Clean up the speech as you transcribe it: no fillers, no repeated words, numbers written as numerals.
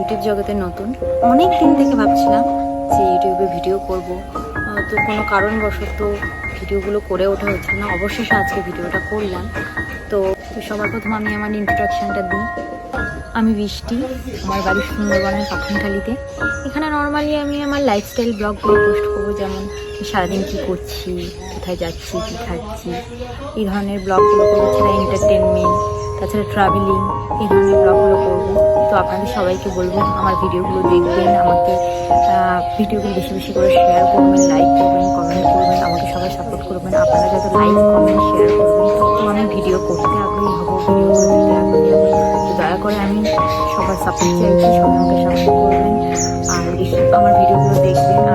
YouTube জগতে নতুন। অনেক দিন থেকে ভাবছিলাম যে ইউটিউবে ভিডিও করব, তো কোনো কারণবশত ভিডিওগুলো করে ওঠা হচ্ছিল না। অবশেষে আজকে ভিডিওটা করলাম। তো সবার প্রথম আমি আমার ইন্ট্রোডাকশানটা দিই। আমি বৃষ্টি, আমার বাড়ি সুন্দরবনের পাঠানখালীতে। এখানে নর্মালি আমি আমার লাইফস্টাইল ব্লগগুলো পোস্ট করবো, যেমন সারাদিন কী করছি, কোথায় যাচ্ছি, কী খাচ্ছি, এই ধরনের ব্লগগুলো করবো। ছাড়া এন্টারটেনমেন্ট, তাছাড়া ট্রাভেলিং, এই ধরনের ব্লগগুলো করবো। তো আপনাদের সবাইকে বলবো আমার ভিডিওগুলো দেখবেন, আমাকে ভিডিওগুলো বেশি বেশি করে শেয়ার করবেন, লাইক করবেন, কমেন্ট করবেন, আমাকে সবাই সাপোর্ট করবেন। আপনারা যত লাইক কমেন্ট শেয়ার করবেন তত আমি ভিডিও করতে আগ্রহী হবো, ভিডিওগুলো দিতে আগ্রহী হবো। তো দয়া করে আমি সবার সাপোর্ট চাইছি, সবাই আমাকে সাপোর্ট করবেন আর আমার ভিডিওগুলো দেখবেন।